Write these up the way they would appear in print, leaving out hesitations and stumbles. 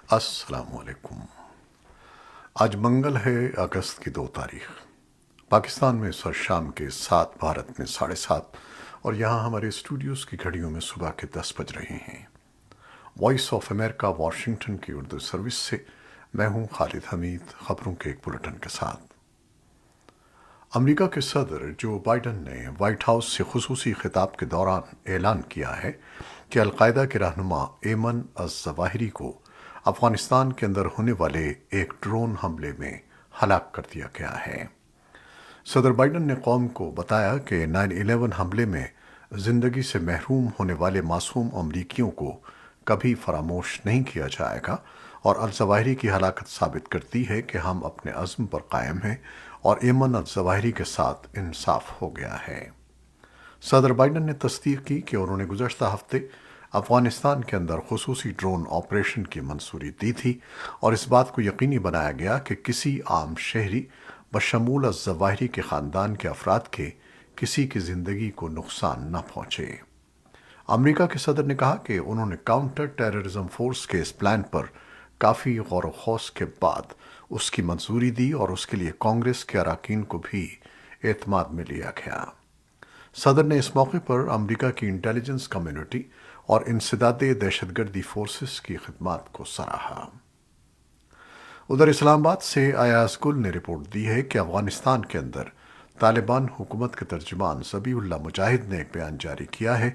السلام علیکم۔ آج منگل ہے، اگست کی 2 تاریخ۔ پاکستان میں اس وقت شام کے 7، بھارت میں 7:30، اور یہاں ہمارے اسٹوڈیوز کی گھڑیوں میں صبح کے 10 بج رہے ہیں۔ وائس آف امریکہ واشنگٹن کی اردو سروس سے میں ہوں خالد حمید، خبروں کے ایک بلٹن کے ساتھ۔ امریکہ کے صدر جو بائیڈن نے وائٹ ہاؤس سے خصوصی خطاب کے دوران اعلان کیا ہے کہ القاعدہ کے رہنما ایمن الظواہری کو افغانستان کے اندر ہونے والے ایک ڈرون حملے میں ہلاک کر دیا گیا ہے۔ صدر بائیڈن نے قوم کو بتایا کہ 9/11 حملے میں زندگی سے محروم ہونے والے معصوم امریکیوں کو کبھی فراموش نہیں کیا جائے گا، اور الظواہری کی ہلاکت ثابت کرتی ہے کہ ہم اپنے عزم پر قائم ہیں اور ایمن الظواہری کے ساتھ انصاف ہو گیا ہے۔ صدر بائیڈن نے تصدیق کی کہ انہوں نے گزشتہ ہفتے افغانستان کے اندر خصوصی ڈرون آپریشن کی منظوری دی تھی، اور اس بات کو یقینی بنایا گیا کہ کسی عام شہری بشمول الظواہری کے خاندان کے افراد کے کسی کی زندگی کو نقصان نہ پہنچے۔ امریکہ کے صدر نے کہا کہ انہوں نے کاؤنٹر ٹیررزم فورس کے اس پلان پر کافی غور و خوض کے بعد اس کی منظوری دی، اور اس کے لیے کانگریس کے اراکین کو بھی اعتماد میں لیا گیا۔ صدر نے اس موقع پر امریکہ کی انٹیلیجنس کمیونٹی اور انسداد دہشت گردی فورسز کی خدمات کو سراہا۔ ادھر اسلام آباد سے ایاز گل نے رپورٹ دی ہے کہ افغانستان کے اندر طالبان حکومت کے ترجمان ذبیح اللہ مجاہد نے ایک بیان جاری کیا ہے،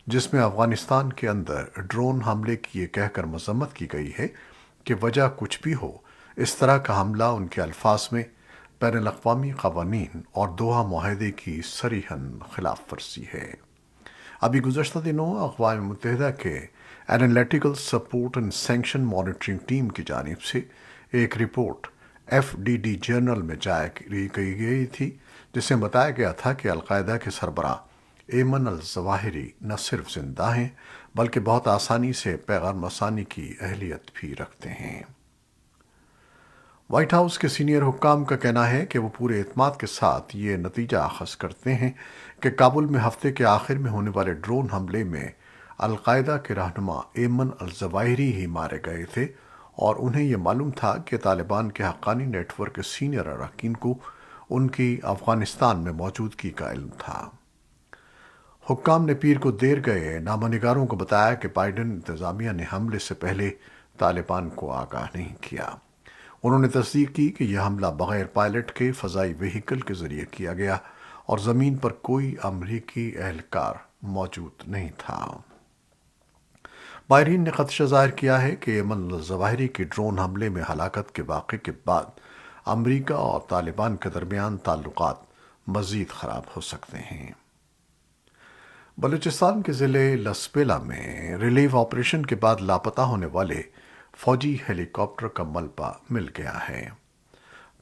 جس میں افغانستان کے اندر ڈرون حملے کی یہ کہہ کر مذمت کی گئی ہے کہ وجہ کچھ بھی ہو، اس طرح کا حملہ ان کے الفاظ میں بین الاقوامی قوانین اور دوحہ معاہدے کی صریحاً خلاف ورزی ہے۔ ابھی گزشتہ دنوں اقوام متحدہ کے analytical support and sanction monitoring team کی جانب سے ایک رپورٹ FDD جرنل میں جاری کی گئی تھی، جس میں بتایا گیا تھا کہ القاعدہ کے سربراہ ایمن الظواہری نہ صرف زندہ ہیں بلکہ بہت آسانی سے پیغام رسانی کی اہلیت بھی رکھتے ہیں۔ وائٹ ہاؤس کے سینئر حکام کا کہنا ہے کہ وہ پورے اعتماد کے ساتھ یہ نتیجہ اخذ کرتے ہیں کہ کابل میں ہفتے کے آخر میں ہونے والے ڈرون حملے میں القاعدہ کے رہنما ایمن الظواہری ہی مارے گئے تھے، اور انہیں یہ معلوم تھا کہ طالبان کے حقانی نیٹ ورک کے سینئر اراکین کو ان کی افغانستان میں موجودگی کا علم تھا۔ حکام نے پیر کو دیر گئے نامہ نگاروں کو بتایا کہ بائیڈن انتظامیہ نے حملے سے پہلے طالبان کو آگاہ نہیں کیا۔ انہوں نے تصدیق کی کہ یہ حملہ بغیر پائلٹ کے فضائی وہیکل کے ذریعے کیا گیا، اور زمین پر کوئی امریکی اہلکار موجود نہیں تھا۔ ماہرین نے خدشہ ظاہر کیا ہے کہ ایمن الظواہری کی ڈرون حملے میں ہلاکت کے واقعے کے بعد امریکہ اور طالبان کے درمیان تعلقات مزید خراب ہو سکتے ہیں۔ بلوچستان کے ضلع لسپیلا میں ریلیف آپریشن کے بعد لاپتہ ہونے والے فوجی ہیلی کاپٹر کا ملبہ مل گیا ہے۔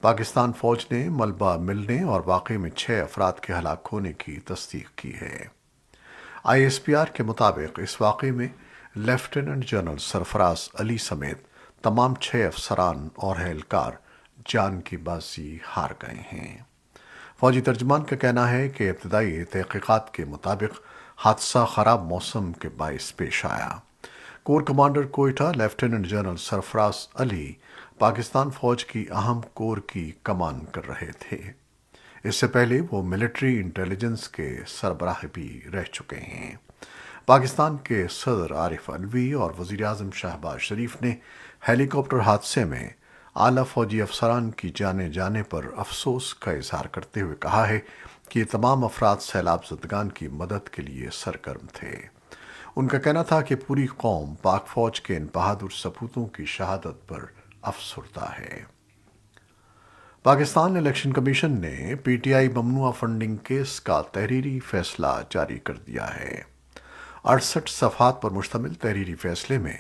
پاکستان فوج نے ملبہ ملنے اور واقعے میں 6 افراد کے ہلاک ہونے کی تصدیق کی ہے۔ ISPR کے مطابق اس واقعے میں لیفٹیننٹ جنرل سرفراز علی سمیت تمام 6 افسران اور اہلکار جان کی بازی ہار گئے ہیں۔ فوجی ترجمان کا کہنا ہے کہ ابتدائی تحقیقات کے مطابق حادثہ خراب موسم کے باعث پیش آیا۔ Corps commander Quetta lieutenant general Sarfaraz Ali Pakistan فوج کی اہم کور کی کمان کر رہے تھے۔ اس سے پہلے وہ ملٹری انٹیلیجنس کے سربراہ بھی رہ چکے ہیں۔ پاکستان کے صدر عارف علوی اور وزیر اعظم شہباز شریف نے ہیلی کاپٹر حادثے میں اعلیٰ فوجی افسران کی جانے جانے پر افسوس کا اظہار کرتے ہوئے کہا ہے کہ یہ تمام افراد سیلاب زدگان کی مدد کے لیے سرگرم تھے۔ ان کا کہنا تھا کہ پوری قوم پاک فوج کے ان بہادر سپوتوں کی شہادت پر افسردہ ہے۔ پاکستان الیکشن کمیشن نے PTI ممنوعہ فنڈنگ کیس کا تحریری فیصلہ جاری کر دیا ہے۔ 68 صفحات پر مشتمل تحریری فیصلے میں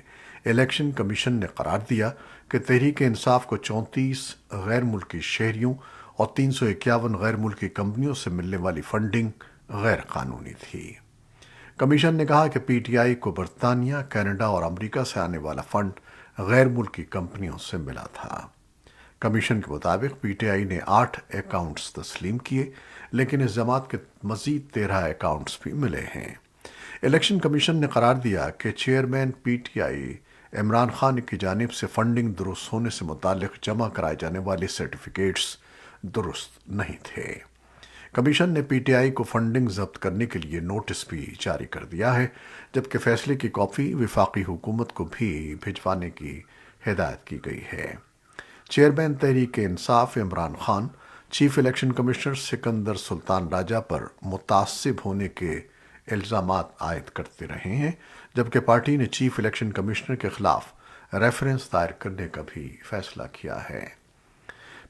الیکشن کمیشن نے قرار دیا کہ تحریک انصاف کو 34 غیر ملکی شہریوں اور 351 غیر ملکی کمپنیوں سے ملنے والی فنڈنگ غیر قانونی تھی۔ کمیشن نے کہا کہ PTI کو برطانیہ، کینیڈا اور امریکہ سے آنے والا فنڈ غیر ملکی کمپنیوں سے ملا تھا۔ کمیشن کے مطابق PTI نے 8 اکاؤنٹس تسلیم کیے، لیکن اس جماعت کے مزید 13 اکاؤنٹس بھی ملے ہیں۔ الیکشن کمیشن نے قرار دیا کہ چیئرمین PTI عمران خان کی جانب سے فنڈنگ درست ہونے سے متعلق جمع کرائے جانے والے سرٹیفکیٹس درست نہیں تھے۔ کمیشن نے پی ٹی آئی کو فنڈنگ ضبط کرنے کے لیے نوٹس بھی جاری کر دیا ہے، جبکہ فیصلے کی کاپی وفاقی حکومت کو بھی بھجوانے کی ہدایت کی گئی ہے۔ Chairman Tehreek Insaf Imran Khan chief election commissioner Sikandar Sultan Raja پر متعصب ہونے کے الزامات عائد کرتے رہے ہیں، جبکہ پارٹی نے چیف الیکشن کمشنر کے خلاف ریفرنس دائر کرنے کا بھی فیصلہ کیا ہے۔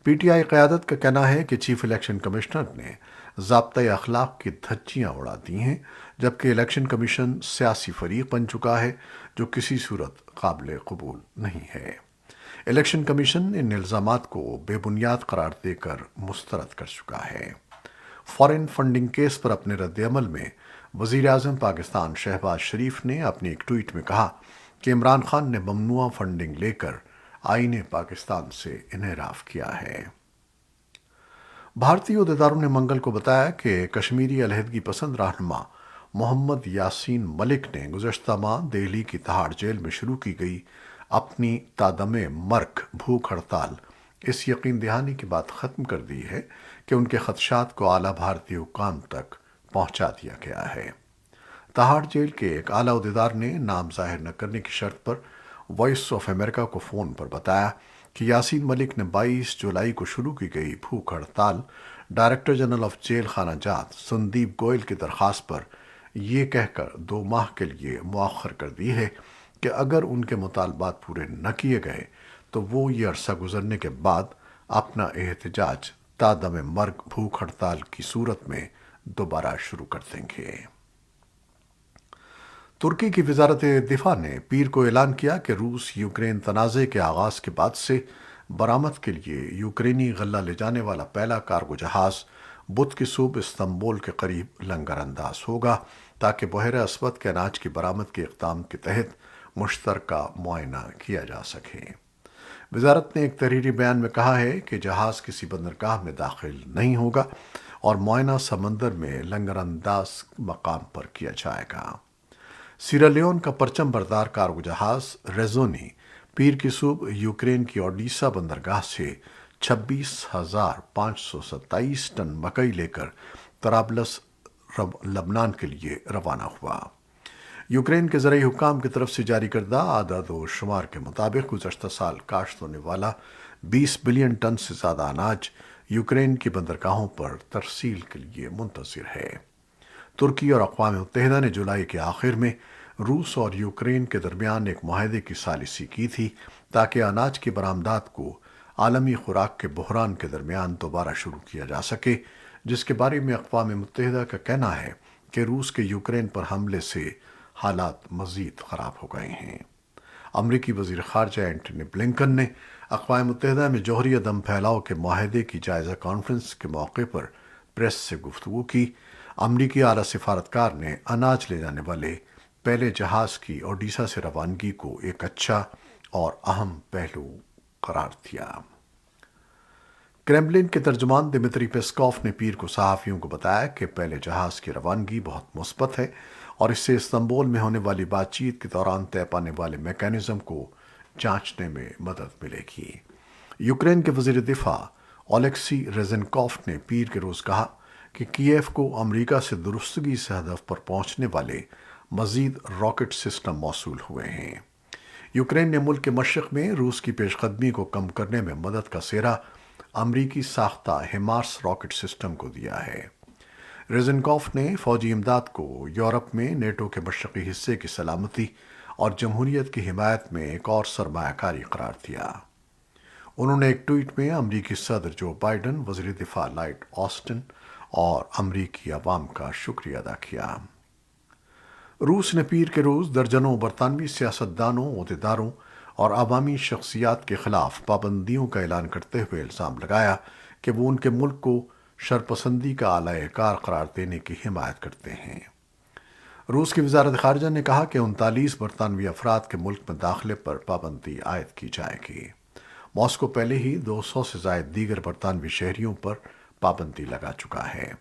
پی ٹی آئی قیادت کا کہنا ہے کہ چیف الیکشن کمشنر نے ضابطۂ اخلاق کی دھجیاں اڑا دی ہیں، جبکہ الیکشن کمیشن سیاسی فریق بن چکا ہے جو کسی صورت قابل قبول نہیں ہے۔ الیکشن کمیشن ان الزامات کو بے بنیاد قرار دے کر مسترد کر چکا ہے۔ فارن فنڈنگ کیس پر اپنے رد عمل میں وزیر اعظم پاکستان شہباز شریف نے اپنے ایک ٹویٹ میں کہا کہ عمران خان نے ممنوعہ فنڈنگ لے کر آئین پاکستان سے انحراف کیا ہے۔ بھارتی عہدیداروں نے منگل کو بتایا کہ کشمیری علیحدگی پسند رہنما محمد یاسین ملک نے گزشتہ ماہ دہلی کی تہاڑ جیل میں شروع کی گئی اپنی تادم مرگ بھوک ہڑتال اس یقین دہانی کی بات ختم کر دی ہے کہ ان کے خدشات کو اعلیٰ بھارتی حکام تک پہنچا دیا گیا ہے۔ تہاڑ جیل کے ایک اعلیٰ عہدیدار نے نام ظاہر نہ کرنے کی شرط پر وائس آف امریکہ کو فون پر بتایا کہ یاسین ملک نے 22 جولائی کو شروع کی گئی بھوک ہڑتال ڈائریکٹر جنرل آف جیل خانہ جات سندیپ گوئل کی درخواست پر یہ کہہ کر 2 ماہ کے لیے مؤخر کر دی ہے کہ اگر ان کے مطالبات پورے نہ کیے گئے تو وہ یہ عرصہ گزرنے کے بعد اپنا احتجاج تادم مرگ بھوک ہڑتال کی صورت میں دوبارہ شروع کر دیں گے۔ ترکی کی وزارت دفاع نے پیر کو اعلان کیا کہ روس یوکرین تنازع کے آغاز کے بعد سے برآمد کے لیے یوکرینی غلہ لے جانے والا پہلا کارگو جہاز بدھ کی صبح استنبول کے قریب لنگر انداز ہوگا تاکہ بحیرہ اسود کے اناج کی برآمد کے اقدام کے تحت مشترکہ معائنہ کیا جا سکے۔ وزارت نے ایک تحریری بیان میں کہا ہے کہ جہاز کسی بندرگاہ میں داخل نہیں ہوگا اور معائنہ سمندر میں لنگر انداز مقام پر کیا جائے گا۔ سیرالیون کا پرچم بردار کارگو جہاز ریزونی پیر کی صبح یوکرین کی اوڈیسا بندرگاہ سے 26,527 ٹن مکئی لے کر طرابلس لبنان کے لیے روانہ ہوا۔ یوکرین کے زرعی حکام کی طرف سے جاری کردہ اعداد و شمار کے مطابق گزشتہ سال کاشت ہونے والا 20 بلین ٹن سے زیادہ اناج یوکرین کی بندرگاہوں پر ترسیل کے لیے منتظر ہے۔ ترکی اور اقوام متحدہ نے جولائی کے آخر میں روس اور یوکرین کے درمیان ایک معاہدے کی ثالثی کی تھی تاکہ اناج کی برآمدات کو عالمی خوراک کے بحران کے درمیان دوبارہ شروع کیا جا سکے، جس کے بارے میں اقوام متحدہ کا کہنا ہے کہ روس کے یوکرین پر حملے سے حالات مزید خراب ہو گئے ہیں۔ امریکی وزیر خارجہ اینٹونی بلنکن نے اقوام متحدہ میں جوہری عدم پھیلاؤ کے معاہدے کی جائزہ کانفرنس کے موقع پر پریس سے گفتگو کی۔ امریکی اعلیٰ سفارتکار نے اناج لے جانے والے پہلے جہاز کی اوڈیسا سے روانگی کو ایک اچھا اور اہم پہلو قرار دیا۔ کرملن کے ترجمان دمتری پیسکوف نے پیر کو صحافیوں کو بتایا کہ پہلے جہاز کی روانگی بہت مثبت ہے اور اس سے استنبول میں ہونے والی بات چیت کے دوران طے پانے والے میکانزم کو جانچنے میں مدد ملے گی۔ یوکرین کے وزیر دفاع اولیکسی ریزنکوف نے پیر کے روز کہا کہ کیف کو امریکہ سے درستگی سے ہدف پر پہنچنے والے مزید راکٹ سسٹم موصول ہوئے ہیں۔ یوکرین نے ملک کے مشرق میں روس کی پیش قدمی کو کم کرنے میں مدد کا سہرا امریکی ساختہ ہیمارس راکٹ سسٹم کو دیا ہے۔ ریزنکوف نے فوجی امداد کو یورپ میں نیٹو کے مشرقی حصے کی سلامتی اور جمہوریت کی حمایت میں ایک اور سرمایہ کاری قرار دیا۔ انہوں نے ایک ٹویٹ میں امریکی صدر جو بائیڈن، وزیر دفاع لائٹ آسٹن اور امریکی عوام کا شکریہ ادا کیا۔ روس نے پیر کے روز درجنوں برطانوی سیاستدانوں، عہدیداروں اور عوامی شخصیات کے خلاف پابندیوں کا اعلان کرتے ہوئے الزام لگایا کہ وہ ان کے ملک کو شرپسندی کا اعلی کار قرار دینے کی حمایت کرتے ہیں۔ روس کی وزارت خارجہ نے کہا کہ 39 برطانوی افراد کے ملک میں داخلے پر پابندی عائد کی جائے گی۔ ماسکو پہلے ہی 200 سے زائد دیگر برطانوی شہریوں پر پابندی لگا چکا ہے۔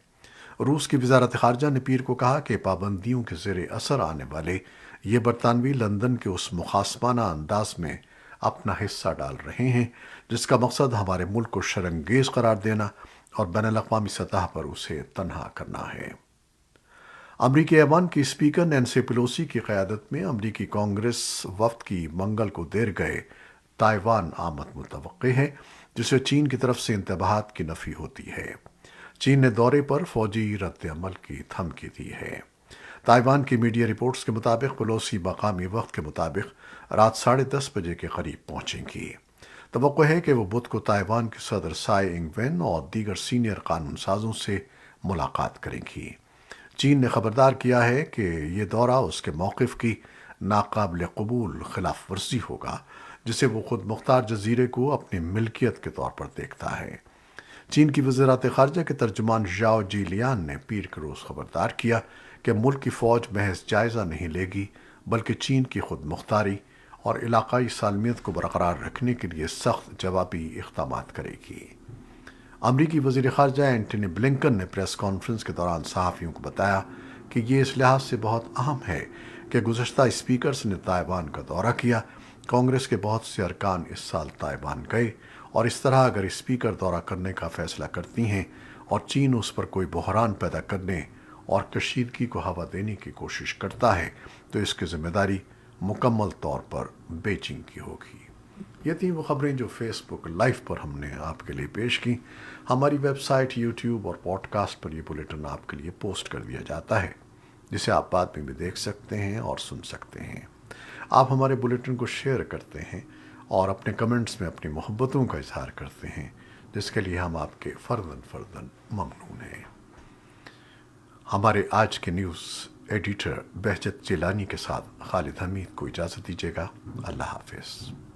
روس کی وزارت خارجہ نے پیر کو کہا کہ پابندیوں کے زیر اثر آنے والے یہ برطانوی لندن کے اس مخاصمانہ انداز میں اپنا حصہ ڈال رہے ہیں جس کا مقصد ہمارے ملک کو شرنگیز قرار دینا اور بین الاقوامی سطح پر اسے تنہا کرنا ہے۔ امریکی ایوان کی اسپیکر نینسی پیلوسی کی قیادت میں امریکی کانگریس وفد کی منگل کو دیر گئے تائیوان آمد متوقع ہے، جسے چین کی طرف سے انتباہات کی نفی ہوتی ہے۔ چین نے دورے پر فوجی رد عمل کی دھمکی دی ہے۔ تائیوان کی میڈیا رپورٹس کے مطابق پیلوسی مقامی وقت کے مطابق رات 10:30 بجے کے قریب پہنچیں گی۔ توقع ہے کہ وہ بدھ کو تائیوان کے صدر سائی انگ وین اور دیگر سینئر قانون سازوں سے ملاقات کریں گی۔ چین نے خبردار کیا ہے کہ یہ دورہ اس کے موقف کی ناقابل قبول خلاف ورزی ہوگا، جسے وہ خود مختار جزیرے کو اپنی ملکیت کے طور پر دیکھتا ہے۔ چین کی وزارت خارجہ کے ترجمان ژاؤ جی لیان نے پیر کے روز خبردار کیا کہ ملک کی فوج محض جائزہ نہیں لے گی بلکہ چین کی خود مختاری اور علاقائی سالمیت کو برقرار رکھنے کے لیے سخت جوابی اقدامات کرے گی۔ امریکی وزیر خارجہ اینٹونی بلنکن نے پریس کانفرنس کے دوران صحافیوں کو بتایا کہ یہ اس لحاظ سے بہت اہم ہے کہ گزشتہ اسپیکرز نے تائیوان کا دورہ کیا۔ کانگریس کے بہت سے ارکان اس سال تائیوان گئے، اور اس طرح اگر اسپیکر دورہ کرنے کا فیصلہ کرتی ہیں اور چین اس پر کوئی بحران پیدا کرنے اور کشیدگی کو ہوا دینے کی کوشش کرتا ہے تو اس کی ذمہ داری مکمل طور پر بیجنگ کی ہوگی۔ یہ تھیں وہ خبریں جو فیس بک لائیو پر ہم نے آپ کے لیے پیش کی۔ ہماری ویب سائٹ، یوٹیوب اور پوڈ کاسٹ پر یہ بلیٹن آپ کے لیے پوسٹ کر دیا جاتا ہے، جسے آپ بعد میں بھی دیکھ سکتے ہیں اور سن سکتے ہیں۔ آپ ہمارے بلیٹن کو شیئر کرتے ہیں اور اپنے کمنٹس میں اپنی محبتوں کا اظہار کرتے ہیں، جس کے لیے ہم آپ کے فرداً ممنون ہیں۔ ہمارے آج کے نیوز ایڈیٹر بہجت جیلانی کے ساتھ خالد حمید کو اجازت دیجیے گا۔ اللہ حافظ۔